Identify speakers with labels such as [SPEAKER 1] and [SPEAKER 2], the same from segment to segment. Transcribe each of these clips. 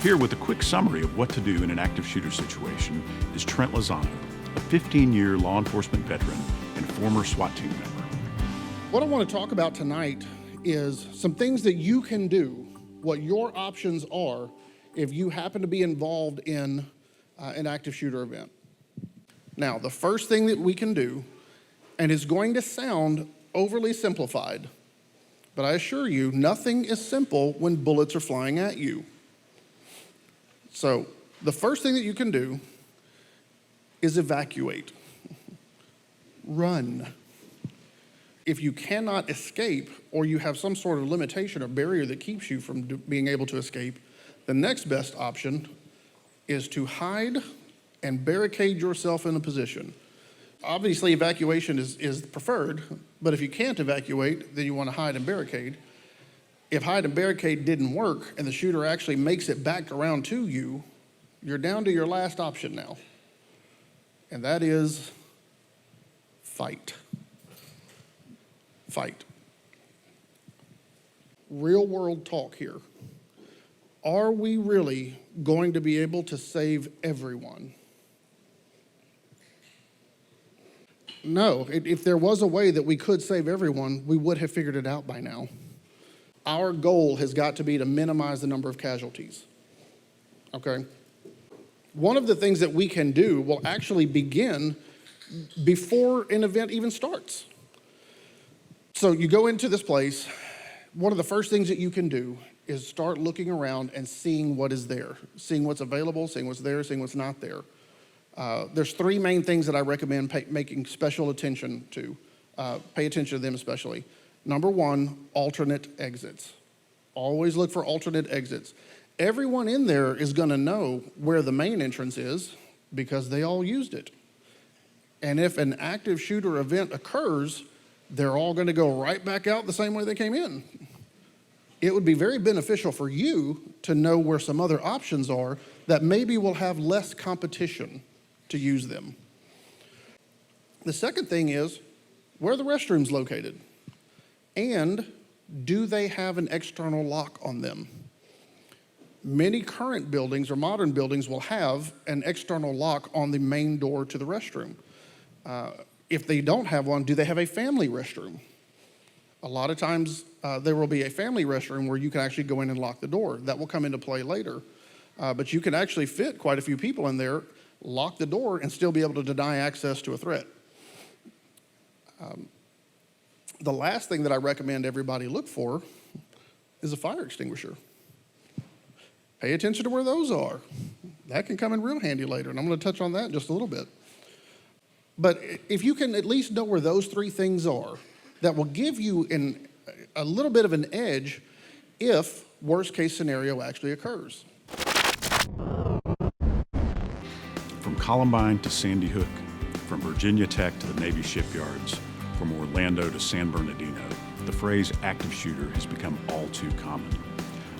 [SPEAKER 1] Here with a quick summary of what to do in an active shooter situation is Trent Lozano, a 15-year law enforcement veteran and former SWAT team member.
[SPEAKER 2] What I want to talk about tonight is some things that you can do, what your options are if you happen to be involved in an active shooter event. Now, the first thing that we can do, and it's going to sound overly simplified, but I assure you, nothing is simple when bullets are flying at you. So the first thing that you can do is evacuate. Run. If you cannot escape or you have some sort of limitation or barrier that keeps you from being able to escape, the next best option is to hide and barricade yourself in a position. Obviously, evacuation is preferred, but if you can't evacuate, then you want to hide and barricade. If hide and barricade didn't work and the shooter actually makes it back around to you, you're down to your last option now, and that is fight. Fight. Real world talk here. Are we really going to be able to save everyone? No. If there was a way that we could save everyone, we would have figured it out by now. Our goal has got to be to minimize the number of casualties, okay? One of the things that we can do will actually begin before an event even starts. So you go into this place, one of the first things that you can do is start looking around and seeing what is there, seeing what's available, seeing what's there, seeing what's not there. There's three main things that I recommend making special attention to. Pay attention to them especially. Number one, alternate exits. Always look for alternate exits. Everyone in there is going to know where the main entrance is because they all used it. And if an active shooter event occurs, they're all going to go right back out the same way they came in. It would be very beneficial for you to know where some other options are that maybe will have less competition to use them. The second thing is, where are the restrooms located? And do they have an external lock on them? Many current buildings or modern buildings will have an external lock on the main door to the restroom. If they don't have one, do they have a family restroom? A lot of times there will be a family restroom where you can actually go in and lock the door. That will come into play later. But you can actually fit quite a few people in there, lock the door, and still be able to deny access to a threat. The last thing that I recommend everybody look for is a fire extinguisher. Pay attention to where those are. That can come in real handy later, and I'm going to touch on that in just a little bit. But if you can at least know where those three things are, that will give you a little bit of an edge if worst case scenario actually occurs.
[SPEAKER 1] From Columbine to Sandy Hook, from Virginia Tech to the Navy Shipyards, from Orlando to San Bernardino, the phrase active shooter has become all too common.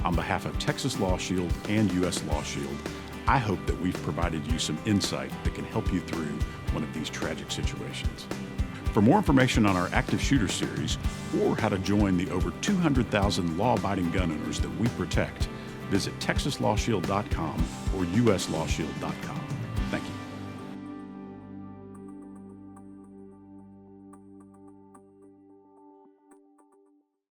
[SPEAKER 1] On behalf of Texas Law Shield and U.S. Law Shield, I hope that we've provided you some insight that can help you through one of these tragic situations. For more information on our active shooter series or how to join the over 200,000 law-abiding gun owners that we protect, visit texaslawshield.com or uslawshield.com.